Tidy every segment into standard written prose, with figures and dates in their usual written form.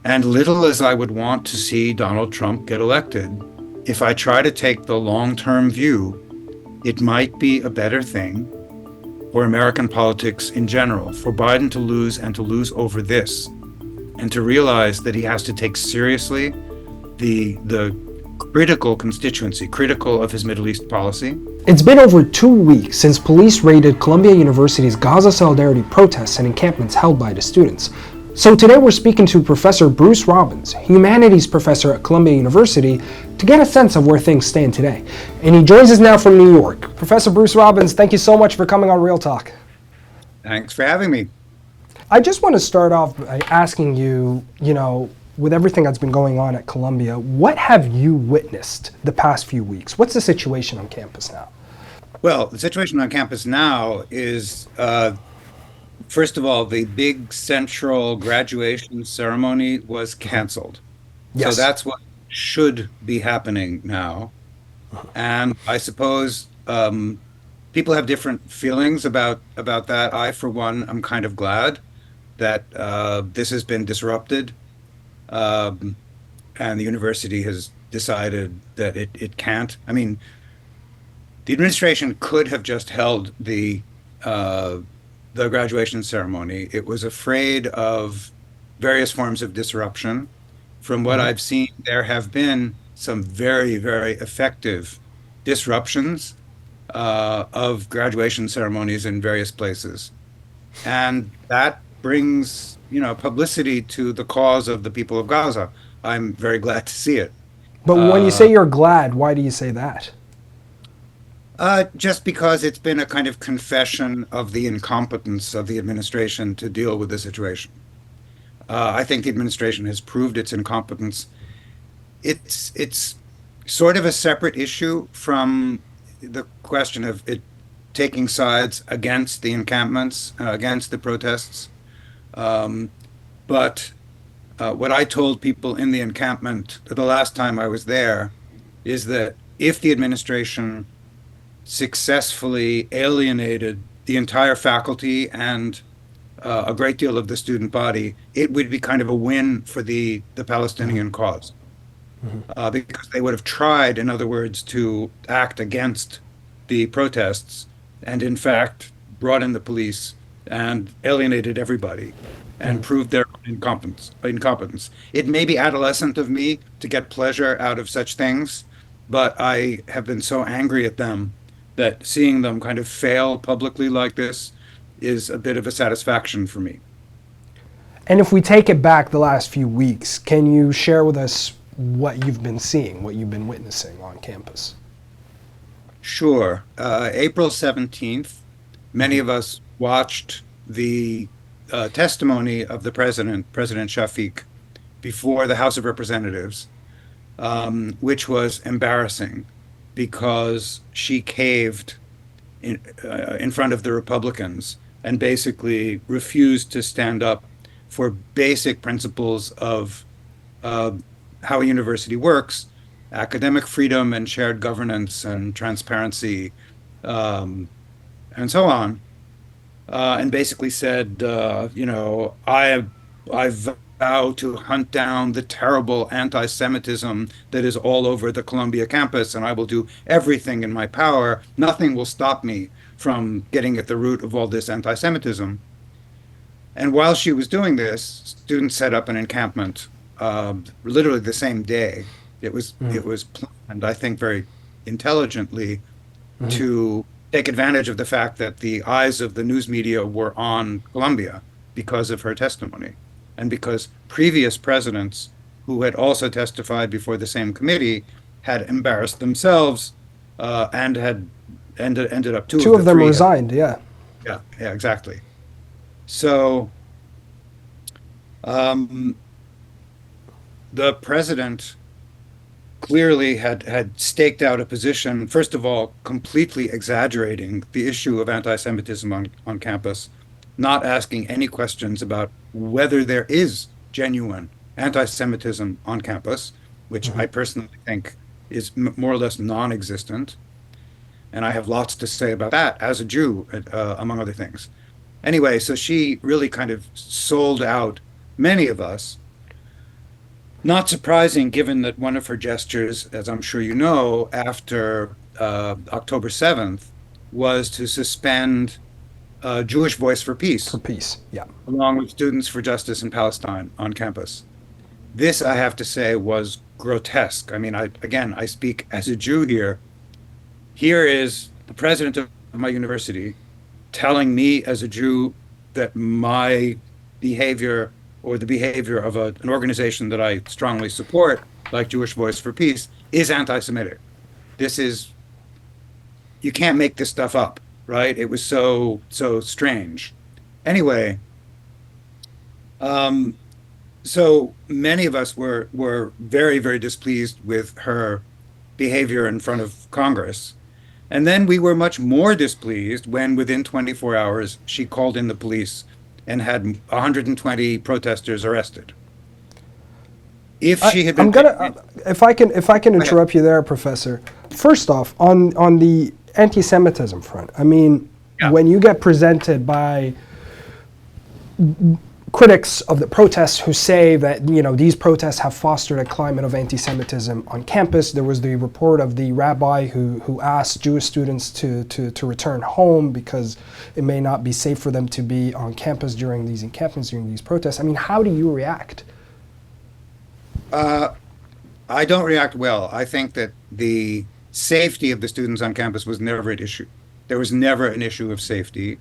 And little as I would want to see Donald Trump get elected, if I try to take the long-term view, it might be a better thing for American politics in general, for Biden to lose and to lose over this, and to realize that he has to take seriously the critical constituency, critical of his Middle East policy. It's been over 2 weeks since police raided Columbia University's Gaza Solidarity protests and encampments held by the students. So today we're speaking to Professor Bruce Robbins, humanities professor at Columbia University, to get a sense of where things stand today. And he joins us now from New York. Professor Bruce Robbins, thank you so much for coming on Real Talk. Thanks for having me. I just want to start off by asking you, with everything that's been going on at Columbia, what have you witnessed the past few weeks? What's the situation on campus now? Well, the situation on campus now is, first of all, the big central graduation ceremony was canceled. Yes. So that's what should be happening now. And I suppose people have different feelings about that. I, for one, am kind of glad that this has been disrupted. And the university has decided that it can't. I mean, the administration could have just held the graduation ceremony. It was afraid of various forms of disruption. From what I've seen, there have been some very, very effective disruptions of graduation ceremonies in various places. And that brings, publicity to the cause of the people of Gaza. I'm very glad to see it. But when you say you're glad, why do you say that? Just because it's been a kind of confession of the incompetence of the administration to deal with the situation. I think the administration has proved its incompetence. It's sort of a separate issue from the question of it taking sides against the encampments, against the protests. But what I told people in the encampment the last time I was there is that if the administration successfully alienated the entire faculty and a great deal of the student body, it would be kind of a win for the Palestinian cause. Because they would have tried, in other words, to act against the protests and, in fact, brought in the police and alienated everybody and proved their incompetence. It may be adolescent of me to get pleasure out of such things, but I have been so angry at them that seeing them kind of fail publicly like this is a bit of a satisfaction for me. And if we take it back the last few weeks, can you share with us what you've been seeing, what you've been witnessing on campus? Sure. April 17th, many of us watched the testimony of the president, President Shafiq, before the House of Representatives, which was embarrassing because she caved in front of the Republicans and basically refused to stand up for basic principles of how a university works, academic freedom and shared governance and transparency, and so on. And basically said, I vow to hunt down the terrible anti-Semitism that is all over the Columbia campus, and I will do everything in my power. Nothing will stop me from getting at the root of all this anti-Semitism. And while she was doing this, students set up an encampment literally the same day. It was planned, I think, very intelligently to take advantage of the fact that the eyes of the news media were on Columbia because of her testimony, and because previous presidents who had also testified before the same committee had embarrassed themselves and had ended up two of them resigned. Yeah, exactly. So the president clearly had staked out a position, first of all, completely exaggerating the issue of anti-Semitism on campus, not asking any questions about whether there is genuine anti-Semitism on campus, which I personally think is more or less non-existent. And I have lots to say about that as a Jew, among other things. Anyway, so she really kind of sold out many of us. Not surprising, given that one of her gestures, as I'm sure you know, after October 7th, was to suspend Jewish Voice for For Peace, peace. Yeah. along with Students for Justice in Palestine on campus. This, I have to say, was grotesque. I mean, I speak as a Jew here. Here is the president of my university telling me as a Jew that my behavior or the behavior of an organization that I strongly support, like Jewish Voice for Peace, is anti-Semitic. This is, you can't make this stuff up, right? It was so strange. Anyway, um, so many of us were very displeased with her behavior in front of Congress. And then we were much more displeased when within 24 hours she called in the police and had 120 protesters arrested. If she had I'm been gonna, paying, if I can interrupt you there, Professor. First off, on the anti-Semitism front, I mean, yeah, when you get presented by critics of the protests who say that these protests have fostered a climate of anti-Semitism on campus. There was the report of the rabbi who asked Jewish students to return home because it may not be safe for them to be on campus during these encampments, during these protests. I mean, how do you react? I don't react well. I think that the safety of the students on campus was never an issue. There was never an issue of safety.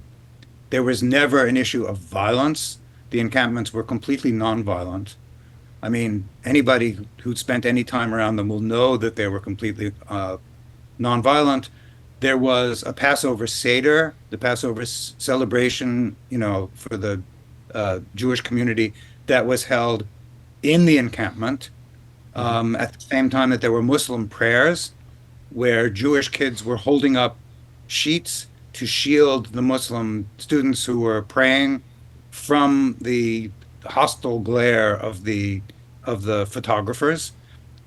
There was never an issue of violence. The encampments were completely nonviolent. I mean, anybody who spent any time around them will know that they were completely nonviolent. There was a Passover Seder, the Passover celebration, for the Jewish community that was held in the encampment at the same time that there were Muslim prayers where Jewish kids were holding up sheets to shield the Muslim students who were praying from the hostile glare of the photographers.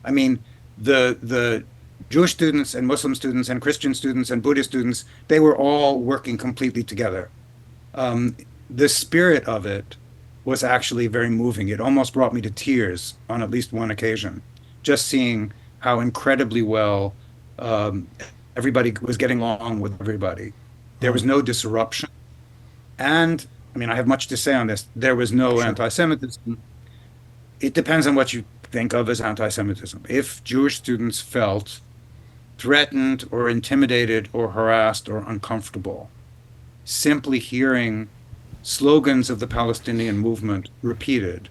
I mean, the Jewish students and Muslim students and Christian students and Buddhist students, they were all working completely together. The spirit of it was actually very moving. It almost brought me to tears on at least one occasion, just seeing how incredibly well um, everybody was getting along with everybody. There was no disruption. And I mean, I have much to say on this. There was no Sure. anti-Semitism. It depends on what you think of as anti-Semitism. If Jewish students felt threatened or intimidated or harassed or uncomfortable, simply hearing slogans of the Palestinian movement repeated,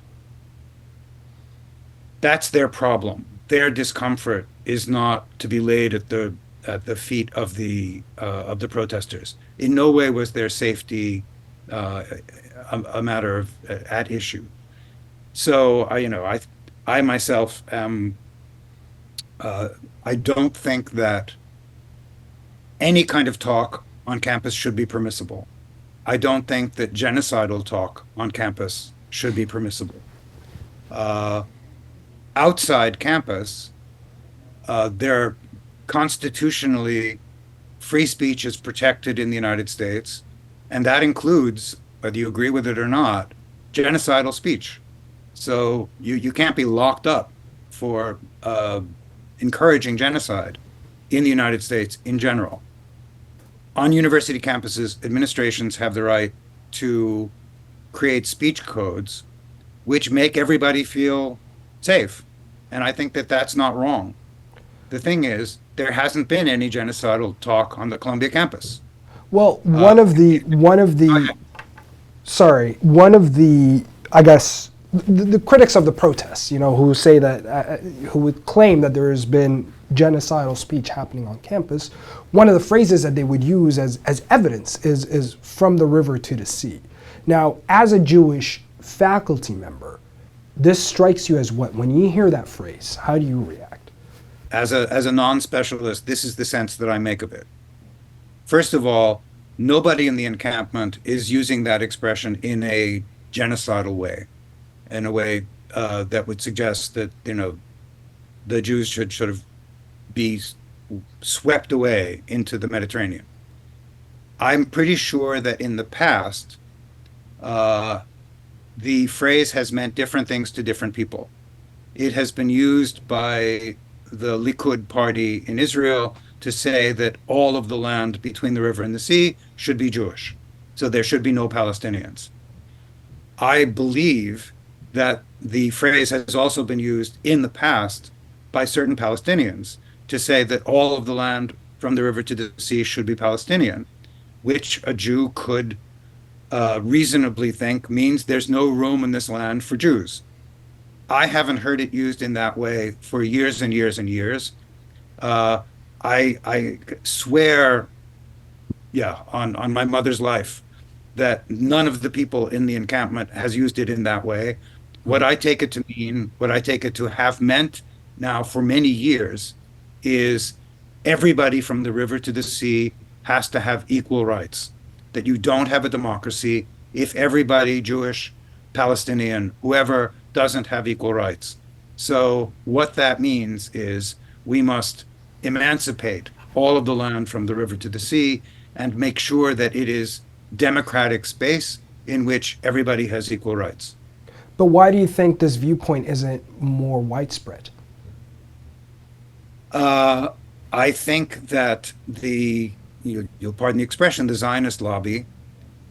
that's their problem. Their discomfort is not to be laid at the feet of the protesters. In no way was their safety uh, a matter of at issue. So I myself am. I don't think that any kind of talk on campus should be permissible. I don't think that genocidal talk on campus should be permissible. Uh, Outside campus, there constitutionally free speech is protected in the United States, and that includes, whether you agree with it or not, genocidal speech. So you can't be locked up for encouraging genocide in the United States in general. On university campuses, administrations have the right to create speech codes which make everybody feel safe. And I think that that's not wrong. The thing is, there hasn't been any genocidal talk on the Columbia campus. Well, Uh, one of the, I guess, the critics of the protests, who say that, who would claim that there has been genocidal speech happening on campus, one of the phrases that they would use as evidence is from the river to the sea. Now, as a Jewish faculty member, this strikes you as what? When you hear that phrase, how do you react? as a non-specialist, this is the sense that I make of it. First of all, nobody in the encampment is using that expression in a genocidal way, in a way that would suggest that the Jews should sort of be swept away into the Mediterranean. I'm pretty sure that in the past, uh, the phrase has meant different things to different people. It has been used by the Likud party in Israel to say that all of the land between the river and the sea should be Jewish. So there should be no Palestinians. I believe that the phrase has also been used in the past by certain Palestinians to say that all of the land from the river to the sea should be Palestinian, which a Jew could reasonably think means there's no room in this land for Jews. I haven't heard it used in that way for years and years and years. Uh, I swear, yeah, on my mother's life, that none of the people in the encampment has used it in that way. What I take it to mean, what I take it to have meant now for many years, is everybody from the river to the sea has to have equal rights. That you don't have a democracy if everybody, Jewish, Palestinian, whoever, doesn't have equal rights. So what that means is we must emancipate all of the land from the river to the sea and make sure that it is democratic space in which everybody has equal rights. But why do you think this viewpoint isn't more widespread? Uh, I think that you'll pardon the expression, the Zionist lobby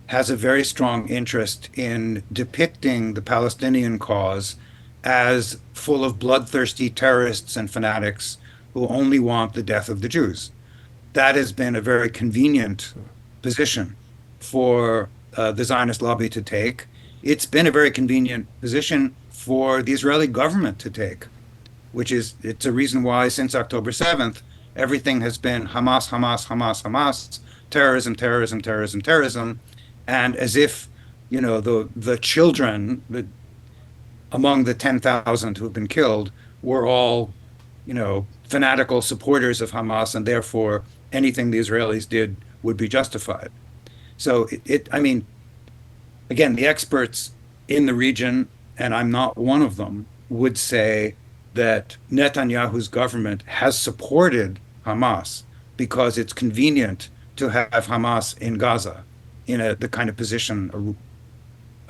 has a very strong interest in depicting the Palestinian cause as full of bloodthirsty terrorists and fanatics who only want the death of the Jews. That has been a very convenient position for the Zionist lobby to take. It's been a very convenient position for the Israeli government to take, it's a reason why since October 7th, everything has been Hamas, Hamas, Hamas, Hamas, terrorism, terrorism, terrorism, terrorism. And as if, the children among the 10,000 who've been killed were all, fanatical supporters of Hamas, and therefore anything the Israelis did would be justified. So I mean, again, the experts in the region, and I'm not one of them, would say that Netanyahu's government has supported Hamas because it's convenient to have Hamas in Gaza in the kind of position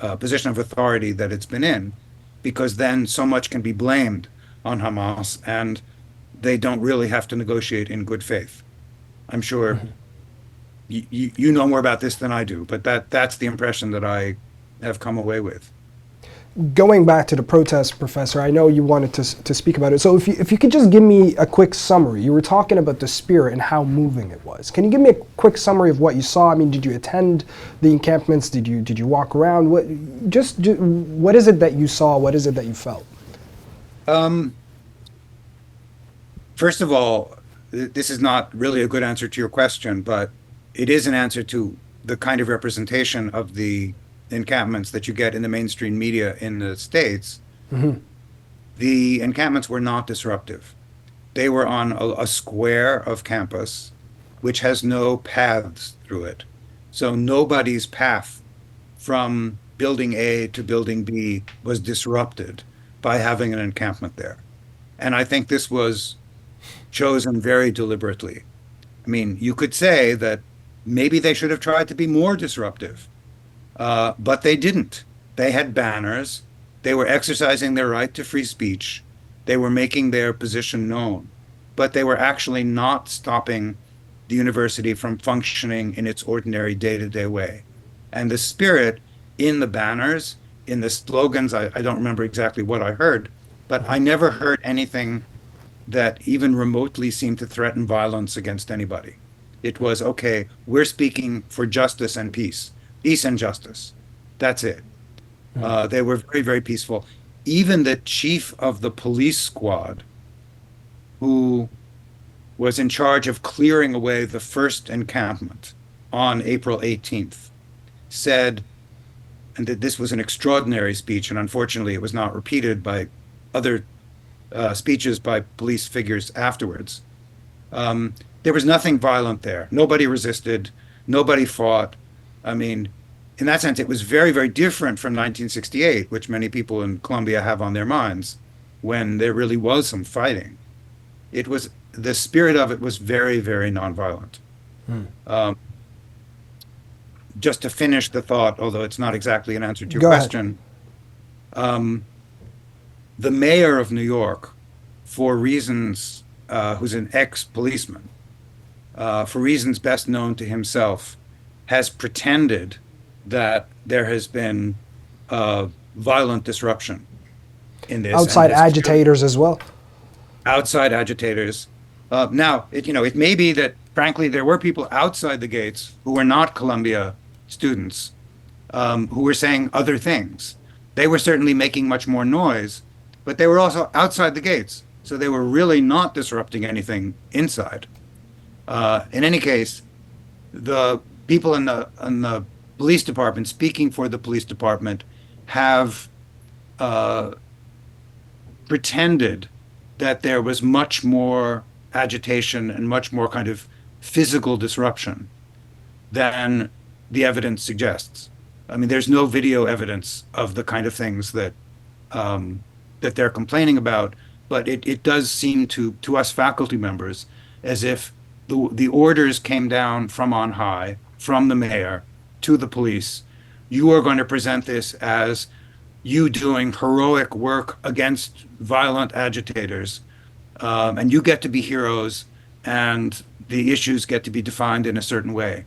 of authority that it's been in, because then so much can be blamed on Hamas and they don't really have to negotiate in good faith. I'm sure you know more about this than I do, but that's the impression that I have come away with. Going back to the protest, Professor, I know you wanted to speak about it. So if you could just give me a quick summary. You were talking about the spirit and how moving it was. Can you give me a quick summary of what you saw? I mean, did you attend the encampments? Did you walk around? What is it that you saw? What is it that you felt? First of all, this is not really a good answer to your question, but it is an answer to the kind of representation of the encampments that you get in the mainstream media in the States. Mm-hmm. The encampments were not disruptive. They were on a square of campus, which has no paths through it. So nobody's path from building A to building B was disrupted by having an encampment there. And I think this was chosen very deliberately. I mean, you could say that maybe they should have tried to be more disruptive. But they didn't. They had banners. They were exercising their right to free speech. They were making their position known. But they were actually not stopping the university from functioning in its ordinary day-to-day way. And the spirit in the banners, in the slogans, I don't remember exactly what I heard, but I never heard anything that even remotely seemed to threaten violence against anybody. It was, okay, we're speaking for justice and peace and justice. That's it. They were very, very peaceful. Even the chief of the police squad, who was in charge of clearing away the first encampment on April 18th, said, and that this was an extraordinary speech, and unfortunately it was not repeated by other speeches by police figures afterwards. There was nothing violent there. Nobody resisted. Nobody fought. I mean, in that sense, it was very, very different from 1968, which many people in Colombia have on their minds, when there really was some fighting. The spirit of it was very, very nonviolent. Just to finish the thought, although it's not exactly an answer to your Go ahead. question, the mayor of New York, for reasons, who's an ex-policeman, for reasons best known to himself, has pretended that there has been violent disruption in this and Outside has agitators as well. outside agitators. Now, it may be that, frankly, there were people outside the gates who were not Columbia students, who were saying other things. They were certainly making much more noise, but they were also outside the gates. So they were really not disrupting anything inside. In any case, the people in the police department, speaking for the police department, have pretended that there was much more agitation and much more kind of physical disruption than the evidence suggests. I mean, there's no video evidence of the kind of things that they're complaining about, but it does seem to us faculty members as if the orders came down from on high, from the mayor to the police. You are going to present this as you doing heroic work against violent agitators, and you get to be heroes, and the issues get to be defined in a certain way.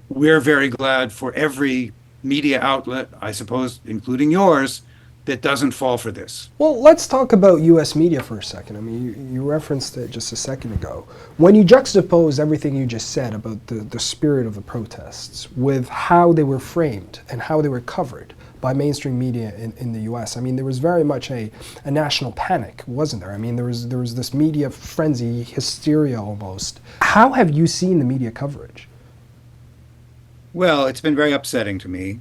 We're very glad for every media outlet, I suppose, including yours, that doesn't fall for this. Well, let's talk about U.S. media for a second. I mean, you referenced it just a second ago. When you juxtapose everything you just said about the spirit of the protests with how they were framed and how they were covered by mainstream media in the U.S., I mean, there was very much a national panic, wasn't there? I mean, there was this media frenzy, hysteria almost. How have you seen the media coverage? Well, it's been very upsetting to me.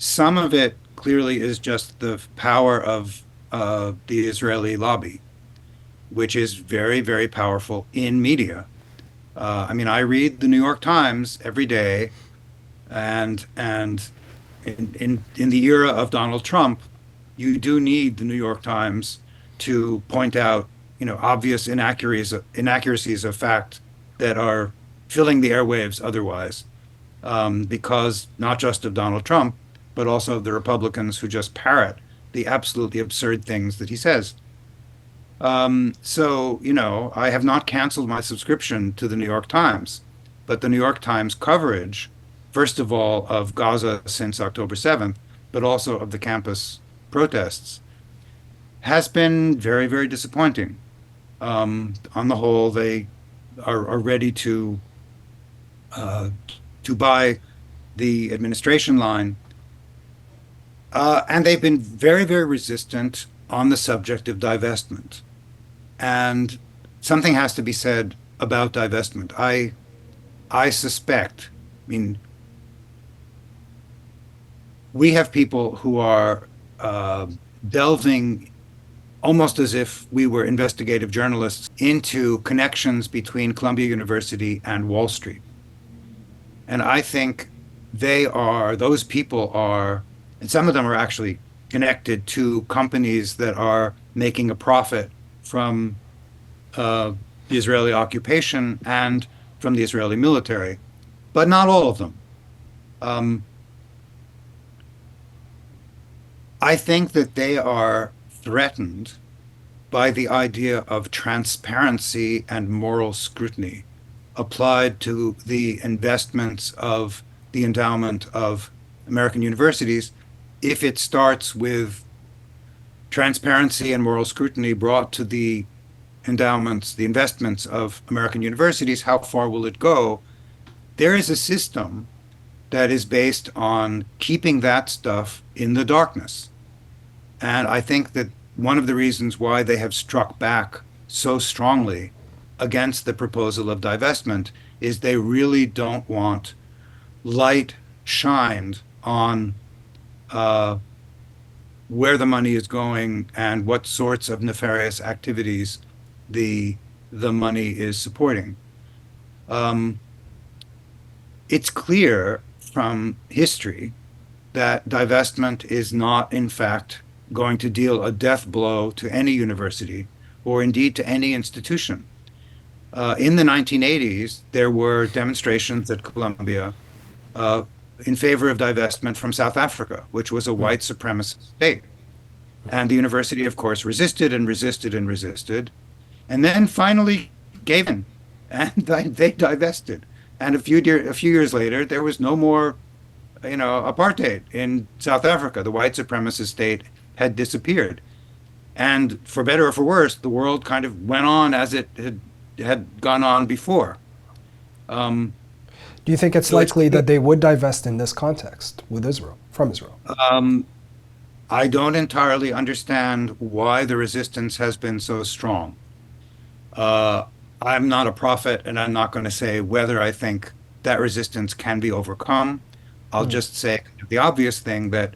Some of it clearly is just the power of the Israeli lobby, which is very, very powerful in media. I mean, I read the New York Times every day, and in the era of Donald Trump, you do need the New York Times to point out, obvious inaccuracies of fact that are filling the airwaves otherwise, because not just of Donald Trump, but also the Republicans who just parrot the absolutely absurd things that he says. So, I have not canceled my subscription to the New York Times, but the New York Times coverage, first of all, of Gaza since October 7th, but also of the campus protests, has been very, very disappointing. On the whole, they are ready to buy the administration line. And they've been very, very resistant on the subject of divestment. And something has to be said about divestment. I suspect, I mean, we have people who are delving almost as if we were investigative journalists into connections between Columbia University and Wall Street. And I think those people are, and some of them are actually connected to companies that are making a profit from the Israeli occupation and from the Israeli military, but not all of them. I think that they are threatened by the idea of transparency and moral scrutiny applied to the investments of the endowment of American universities, if it starts with transparency and moral scrutiny brought to the endowments, the investments of American universities, how far will it go? There is a system that is based on keeping that stuff in the darkness. And I think that one of the reasons why they have struck back so strongly against the proposal of divestment is they really don't want light shined on where the money is going and what sorts of nefarious activities the money is supporting. It's clear from history that divestment is not, in fact, going to deal a death blow to any university or indeed to any institution. In the 1980s, there were demonstrations at Columbia in favor of divestment from South Africa, which was a Mm. white supremacist state. And the university, of course, resisted and resisted and resisted, and then finally gave in, and they divested. And a few years later, there was no more, apartheid in South Africa. The white supremacist state had disappeared. And for better or for worse, the world kind of went on as it had gone on before. Um, Do you think it's so it's likely that they would divest in this context with Israel, from Israel? um, I don't entirely understand why the resistance has been so strong. Uh, I'm not a prophet, and I'm not going to say whether I think that resistance can be overcome. I'll Mm. just say the obvious thing that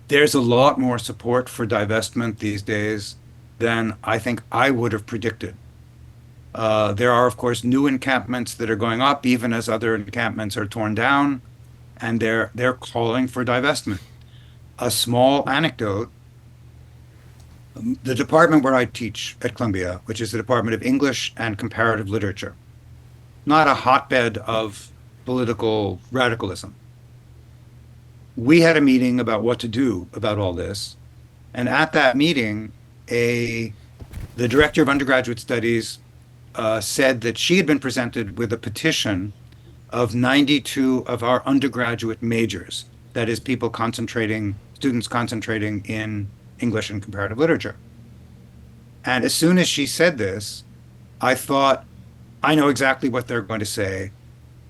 there's a lot more support for divestment these days than I think I would have predicted. There are, of course, new encampments that are going up, even as other encampments are torn down, and they're calling for divestment. A small anecdote: the department where I teach at Columbia, which is the Department of English and Comparative Literature, not a hotbed of political radicalism. We had a meeting about what to do about all this, and at that meeting, a the director of undergraduate studies said that she had been presented with a petition of 92 of our undergraduate majors, that is, students concentrating in English and comparative literature. And as soon as she said this, I thought, I know exactly what they're going to say.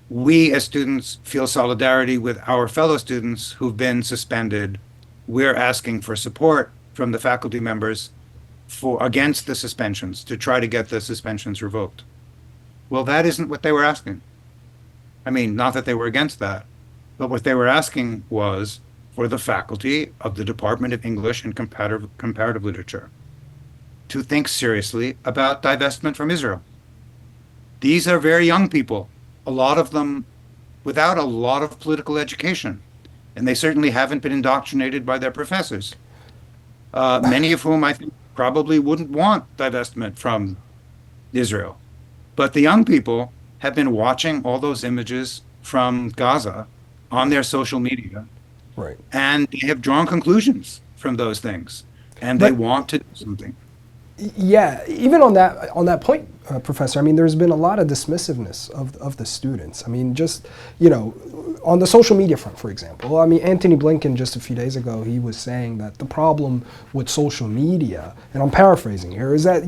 We as students feel solidarity with our fellow students who've been suspended. We're asking for support from the faculty members for against the suspensions, to try to get the suspensions revoked. Well, that isn't what they were asking. I mean, not that they were against that, but what they were asking was for the faculty of the Department of English and Comparative Literature to think seriously about divestment from Israel. These are very young people, a lot of them without a lot of political education, and they certainly haven't been indoctrinated by their professors, many of whom I think probably wouldn't want divestment from Israel. But the young people have been watching all those images from Gaza on their social media, Right. and they have drawn conclusions from those things, and they But want to do something. yeah, even on that point, Professor. I mean, there's been a lot of dismissiveness of the students. I mean, just on the social media front, for example. I mean, Anthony Blinken just a few days ago, he was saying that the problem with social media, and I'm paraphrasing here, is that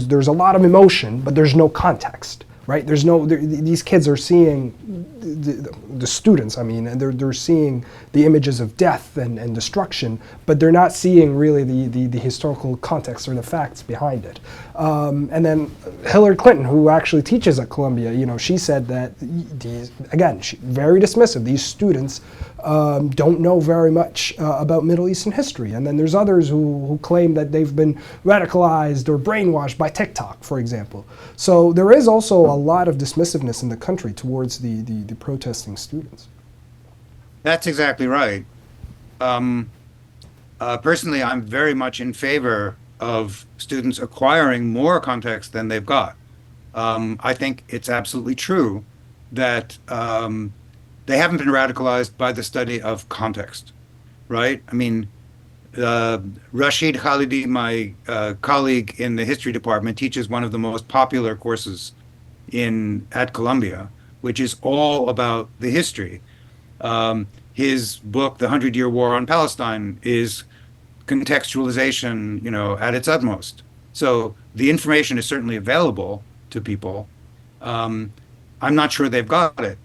there's a lot of emotion, but there's no context. Right? These kids are seeing the students. I mean, and they're seeing the images of death and destruction, but they're not seeing really the historical context or the facts behind it. And then Hillary Clinton, who actually teaches at Columbia, she said that very dismissive. These students don't know very much about Middle Eastern history. And then there's others who claim that they've been radicalized or brainwashed by TikTok, for example. So there is also a lot of dismissiveness in the country towards the protesting students. That's exactly right. Um, Personally, I'm very much in favor of students acquiring more context than they've got. I think it's absolutely true that they haven't been radicalized by the study of context, right? I mean, Rashid Khalidi, my colleague in the history department, teaches one of the most popular courses at Columbia, which is all about the history. His book, The 100-Year War on Palestine, is contextualization, at its utmost. So the information is certainly available to people. I'm not sure they've got it.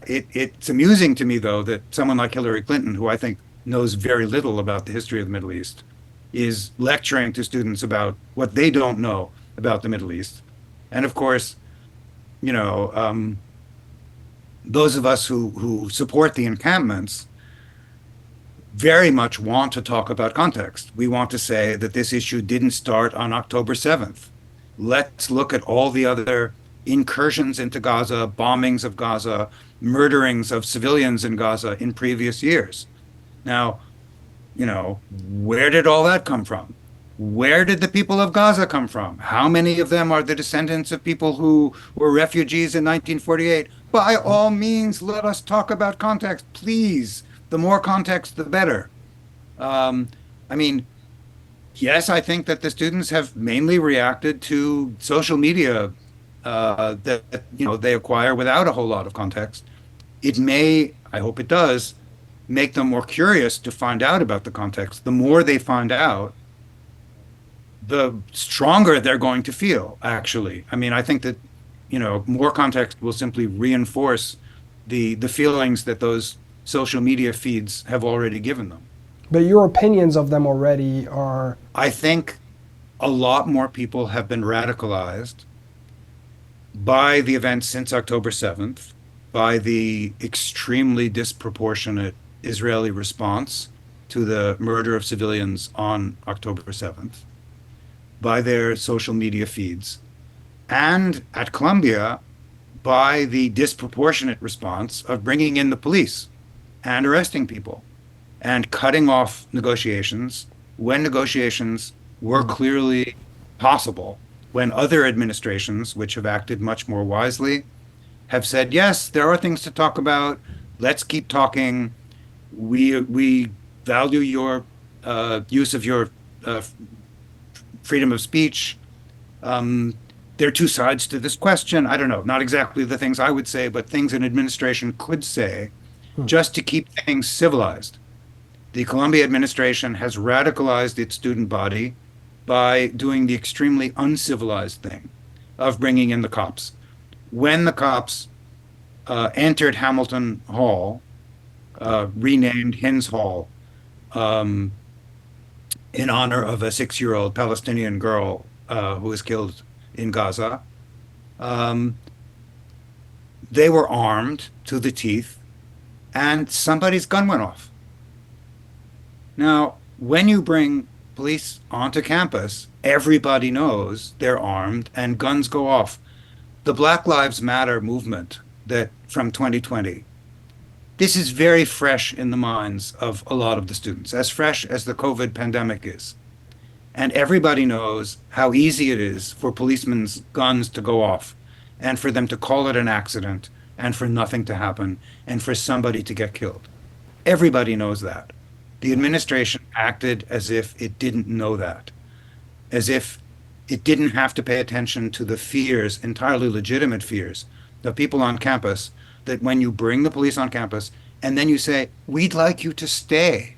It's amusing to me, though, that someone like Hillary Clinton, who I think knows very little about the history of the Middle East, is lecturing to students about what they don't know about the Middle East. And of course, those of us who support the encampments very much want to talk about context. We want to say that this issue didn't start on October 7th. Let's look at all the other incursions into Gaza, bombings of Gaza, murderings of civilians in Gaza in previous years. Now, where did all that come from? Where did the people of Gaza come from? How many of them are the descendants of people who were refugees in 1948? By all means, let us talk about context, please. The more context, the better. Um, I mean, yes, I think that the students have mainly reacted to social media that they acquire without a whole lot of context. It may, I hope it does, make them more curious to find out about the context. The more they find out, the stronger they're going to feel, actually. I mean, I think that, more context will simply reinforce the feelings that those social media feeds have already given them. But your opinions of them already are. I think a lot more people have been radicalized by the events since October 7th, by the extremely disproportionate Israeli response to the murder of civilians on October 7th, by their social media feeds, and at Columbia, by the disproportionate response of bringing in the police and arresting people and cutting off negotiations when negotiations were clearly possible, when other administrations, which have acted much more wisely, have said, yes, there are things to talk about. Let's keep talking. We value your use of your freedom of speech. There are two sides to this question. I don't know, not exactly the things I would say, but things an administration could say just to keep things civilized. The Columbia administration has radicalized its student body by doing the extremely uncivilized thing of bringing in the cops. When the cops entered Hamilton Hall, renamed Hins Hall, in honor of a 6-year-old Palestinian girl who was killed in Gaza, they were armed to the teeth, and somebody's gun went off. Now, when you bring police onto campus, everybody knows they're armed and guns go off. The Black Lives Matter movement that from 2020, this is very fresh in the minds of a lot of the students, as fresh as the COVID pandemic is. And everybody knows how easy it is for policemen's guns to go off and for them to call it an accident and for nothing to happen and for somebody to get killed. Everybody knows that. The administration acted as if it didn't know that, as if it didn't have to pay attention to the fears, entirely legitimate fears, of people on campus, that when you bring the police on campus and then you say, we'd like you to stay,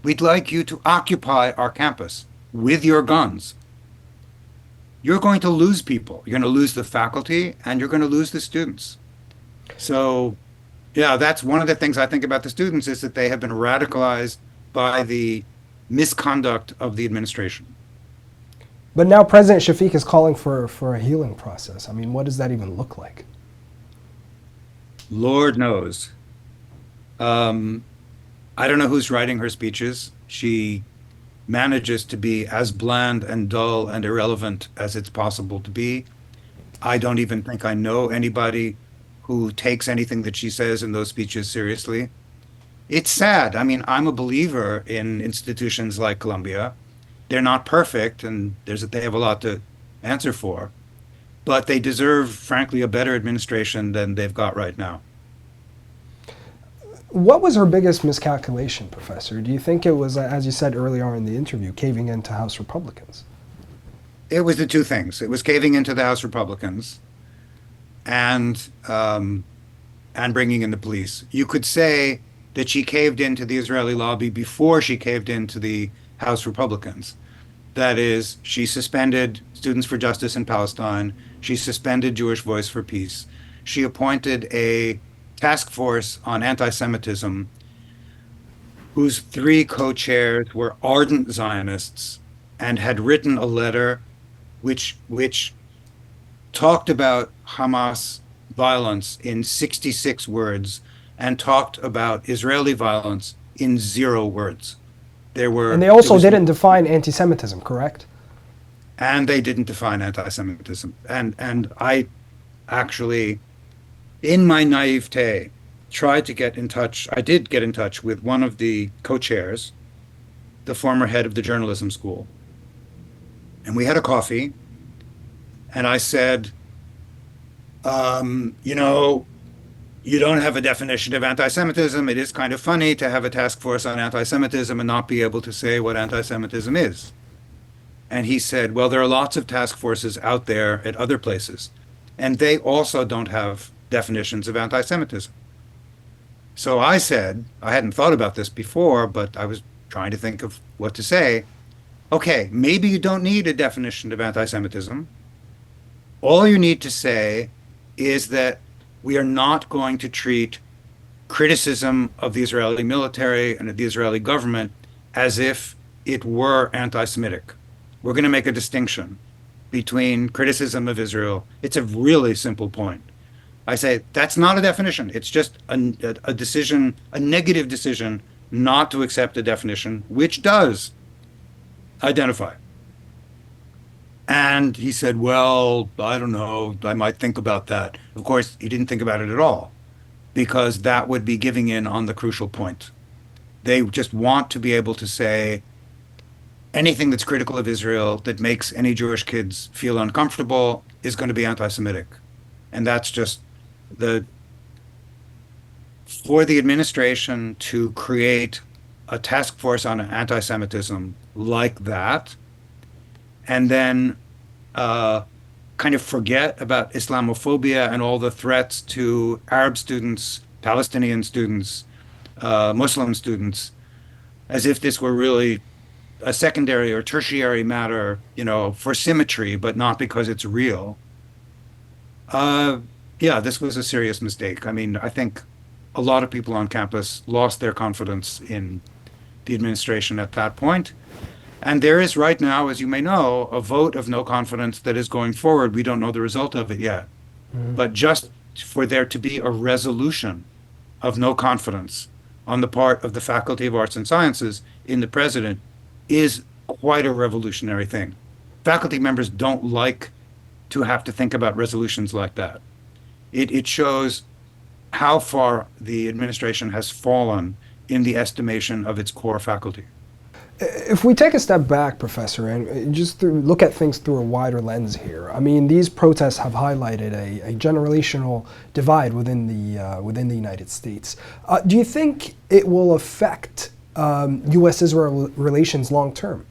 we'd like you to occupy our campus with your guns, you're going to lose people. You're going to lose the faculty and you're going to lose the students. So, yeah, that's one of the things I think about the students is that they have been radicalized by the misconduct of the administration. But now President Shafiq is calling for a healing process. I mean, what does that even look like? Lord knows. I don't know who's writing her speeches. She manages to be as bland and dull and irrelevant as it's possible to be. I don't even think I know anybody who takes anything that she says in those speeches seriously. It's sad. I mean, I'm a believer in institutions like Columbia. They're not perfect, and they have a lot to answer for, but they deserve, frankly, a better administration than they've got right now. What was her biggest miscalculation, Professor? Do you think it was, as you said earlier in the interview, caving into House Republicans? It was the two things. It was caving into the House Republicans and bringing in the police. You could say that she caved into the Israeli lobby before she caved into the House Republicans. That is, she suspended Students for Justice in Palestine. She suspended Jewish Voice for Peace. She appointed a task force on anti-Semitism whose 3 co-chairs were ardent Zionists and had written a letter which talked about Hamas violence in 66 words and talked about Israeli violence in 0 words. And they also didn't define anti-Semitism, correct? And they didn't define anti-Semitism. And I actually, in my naivete, tried to get in touch. I did get in touch with one of the co-chairs, the former head of the journalism school, and we had a coffee, and I said, you know, you don't have a definition of anti-Semitism. It is kind of funny to have a task force on anti-Semitism and not be able to say what anti-Semitism is. And he said, well, there are lots of task forces out there at other places, and they also don't have definitions of anti-Semitism. So I said, I hadn't thought about this before, but I was trying to think of what to say. Okay, maybe you don't need a definition of anti-Semitism. All you need to say is that we are not going to treat criticism of the Israeli military and of the Israeli government as if it were anti-Semitic. We're going to make a distinction between criticism of Israel. It's a really simple point. I say that's not a definition. It's just a decision, a negative decision not to accept a definition, which does identify. And he said, well, I don't know, I might think about that. Of course, he didn't think about it at all, because that would be giving in on the crucial point. They just want to be able to say anything that's critical of Israel that makes any Jewish kids feel uncomfortable is going to be anti-Semitic. And that's just for the administration to create a task force on anti-Semitism like that, and then kind of forget about Islamophobia and all the threats to Arab students, Palestinian students, Muslim students, as if this were really a secondary or tertiary matter, for symmetry, but not because it's real. Yeah, this was a serious mistake. I mean, I think a lot of people on campus lost their confidence in the administration at that point. And there is right now, as you may know, a vote of no confidence that is going forward. We don't know the result of it yet. But just for there to be a resolution of no confidence on the part of the Faculty of Arts and Sciences in the president is quite a revolutionary thing. Faculty members don't like to have to think about resolutions like that. It shows how far the administration has fallen in the estimation of its core faculty. If we take a step back, Professor, and just look at things through a wider lens here, I mean, these protests have highlighted a generational divide within the United States. Do you think it will affect U.S.-Israel relations long term?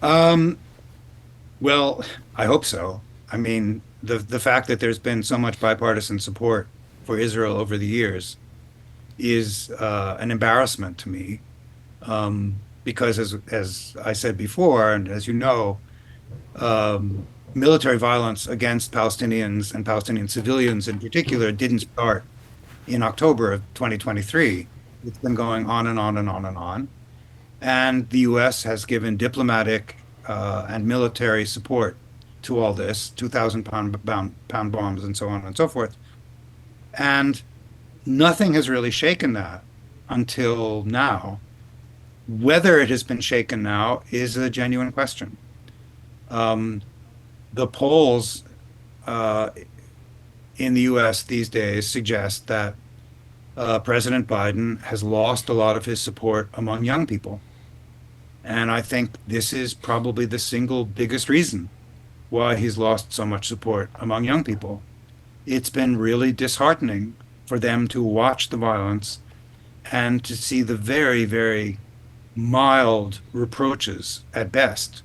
Well, I hope so. I mean, the fact that there's been so much bipartisan support for Israel over the years is an embarrassment to me. Because as I said before, and as you know, military violence against Palestinians and Palestinian civilians in particular didn't start in October of 2023. It's been going on and on and on and on. And the U.S. has given diplomatic and military support to all this, 2,000-pound bombs and so on and so forth. And nothing has really shaken that until now. Whether it has been shaken now is a genuine question. The polls in the U.S. these days suggest that President Biden has lost a lot of his support among young people. And I think this is probably the single biggest reason why he's lost so much support among young people. It's been really disheartening for them to watch the violence and to see the very, very mild reproaches at best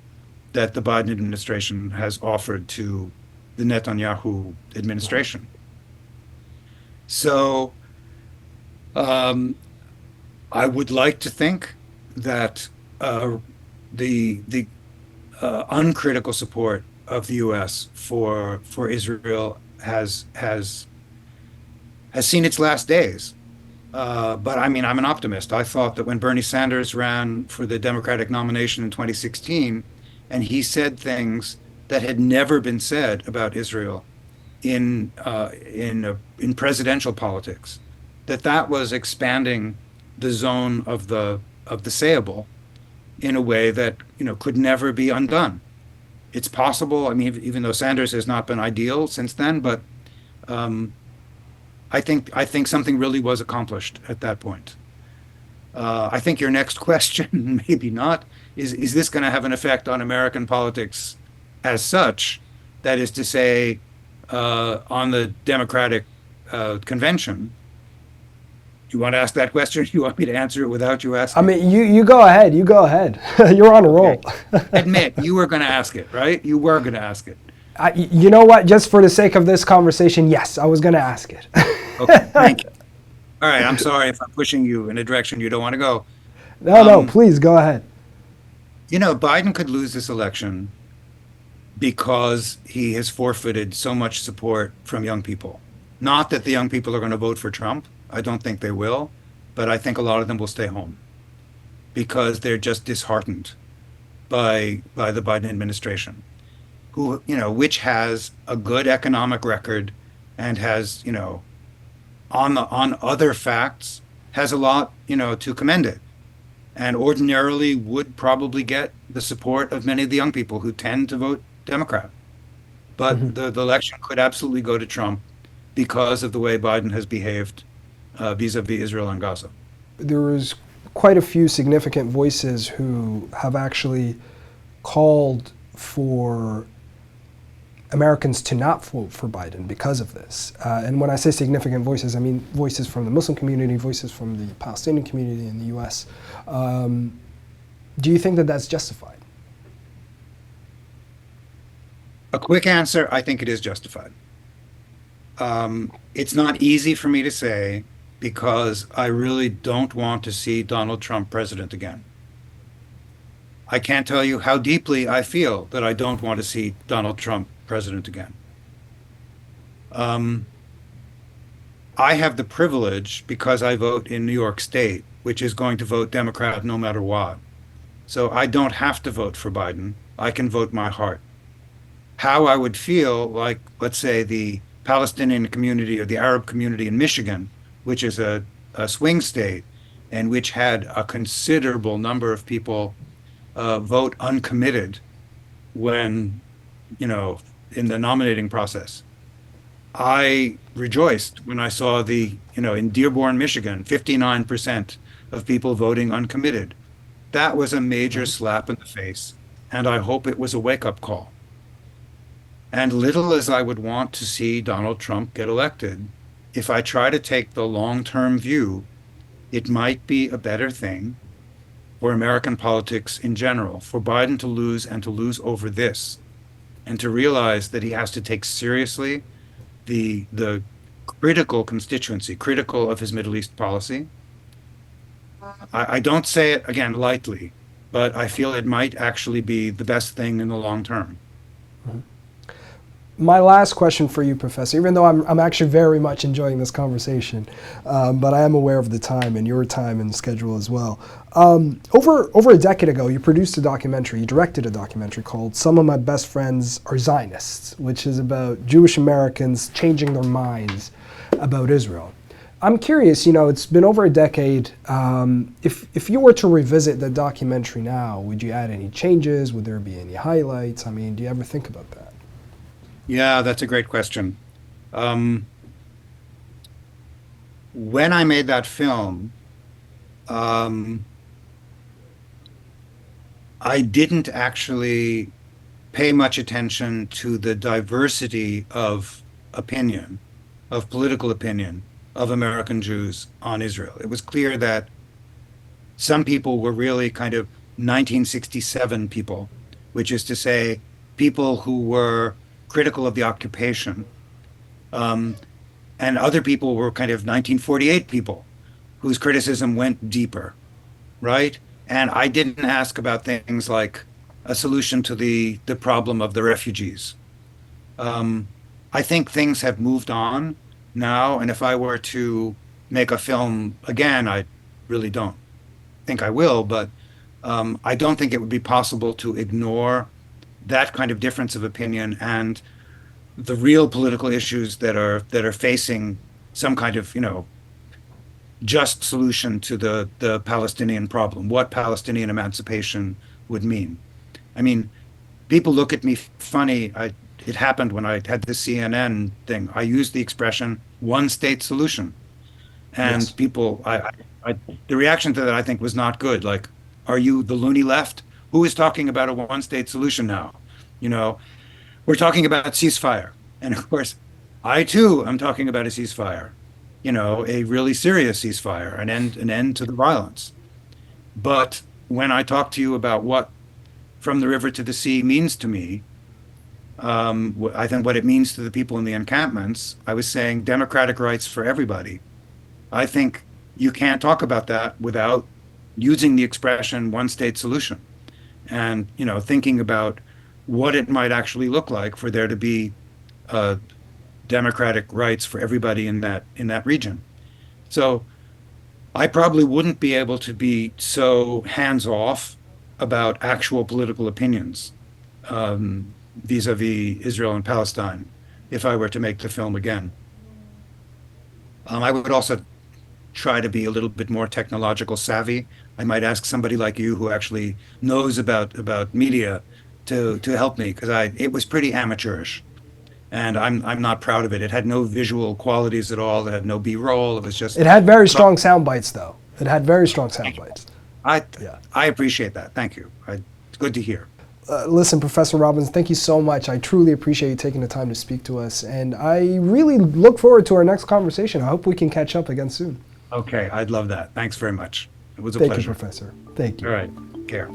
that the Biden administration has offered to the Netanyahu administration. So I would like to think that the uncritical support of the U.S. for Israel has seen its last days. But I mean, I'm an optimist. I thought that when Bernie Sanders ran for the Democratic nomination in 2016, and he said things that had never been said about Israel in presidential politics, that was expanding the zone of the sayable in a way that could never be undone. It's possible. I mean, even though Sanders has not been ideal since then, but I think something really was accomplished at that point. I think your next question, maybe not, is this going to have an effect on American politics as such? That is to say, on the Democratic convention. Do you want to ask that question? Do you want me to answer it without you I asking? mean, you go ahead. You go ahead. You're on a Okay. roll. Admit you were going to ask it, right? You were going to ask it. You know what? Just for the sake of this conversation, yes, I was going to ask it. Okay, thank you. All right, I'm sorry if I'm pushing you in a direction you don't want to go. No, no, Um, please go ahead. Biden could lose this election because he has forfeited so much support from young people. Not that the young people are going to vote for Trump. I don't think they will, but I think a lot of them will stay home because they're just disheartened by the Biden administration, which has a good economic record and has, on other facts, has a lot, to commend it, and ordinarily would probably get the support of many of the young people who tend to vote Democrat. But the election could absolutely go to Trump because of the way Biden has behaved vis-a-vis Israel and Gaza. There is quite a few significant voices who have actually called for Americans to not vote for Biden because of this. And when I say significant voices, I mean voices from the Muslim community, voices from the Palestinian community in the US. Do you think that that's justified? A quick answer, I think it is justified. It's not easy for me to say because I really don't want to see Donald Trump president again. I can't tell you how deeply I feel that I don't want to see Donald Trump president again. Um, I have the privilege because I vote in New York State, which is going to vote Democrat no matter what. So I don't have to vote for Biden. I can vote my heart. How I would feel like, let's say, the Palestinian community or the Arab community in Michigan, which is a swing state and which had a considerable number of people vote uncommitted when, in the nominating process. I rejoiced when I saw in Dearborn, Michigan, 59% of people voting uncommitted. That was a major slap in the face, and I hope it was a wake-up call. And little as I would want to see Donald Trump get elected, if I try to take the long-term view, it might be a better thing for American politics in general, for Biden to lose and to lose over this, and to realize that he has to take seriously the critical constituency, critical of his Middle East policy. I don't say it again lightly, but I feel it might actually be the best thing in the long term. My last question for you, Professor, even though I'm actually very much enjoying this conversation, but I am aware of the time and your time and schedule as well. Over a decade ago, you produced a documentary, you directed a documentary called Some of My Best Friends Are Zionists, which is about Jewish Americans changing their minds about Israel. I'm curious, it's been over a decade. If you were to revisit the documentary now, would you add any changes? Would there be any highlights? I mean, do you ever think about that? Yeah, that's a great question. Um, when I made that film, um, I didn't actually pay much attention to the diversity of opinion, of political opinion of American Jews on Israel. It was clear that some people were really kind of 1967 people, which is to say, people who were critical of the occupation. Um, and other people were kind of 1948 people whose criticism went deeper, right? And I didn't ask about things like a solution to the problem of the refugees. Um, I think things have moved on now, and if I were to make a film again, I really don't think I will, but I don't think it would be possible to ignore that kind of difference of opinion and the real political issues that are facing some kind of just solution to the Palestinian problem, what Palestinian emancipation would mean. I mean, people look at me funny. It happened when I had the CNN thing. I used the expression one state solution. Yes. And people, I, the reaction to that, I think, was not good. Like, are you the loony left? Who is talking about a one-state solution now? You know, we're talking about ceasefire. And of course, I too am talking about a ceasefire, a really serious ceasefire, an end to the violence. But when I talk to you about what from the river to the sea means to me, I think what it means to the people in the encampments, I was saying democratic rights for everybody. I think you can't talk about that without using the expression one state solution and, thinking about what it might actually look like for there to be democratic rights for everybody in that region. So I probably wouldn't be able to be so hands off about actual political opinions vis-a-vis Israel and Palestine if I were to make the film again. I would also try to be a little bit more technological savvy. I might ask somebody like you who actually knows about media to help me because it was pretty amateurish, and I'm not proud of it. It had no visual qualities at all. It had no B-roll. It was just. It had very strong sound bites, though. It had very strong sound bites. Yeah. I appreciate that. Thank you. It's good to hear. Listen, Professor Robbins, thank you so much. I truly appreciate you taking the time to speak to us, and I really look forward to our next conversation. I hope we can catch up again soon. Okay, I'd love that. Thanks very much. It was a Thank pleasure. you, Professor. Thank you. All right. Care.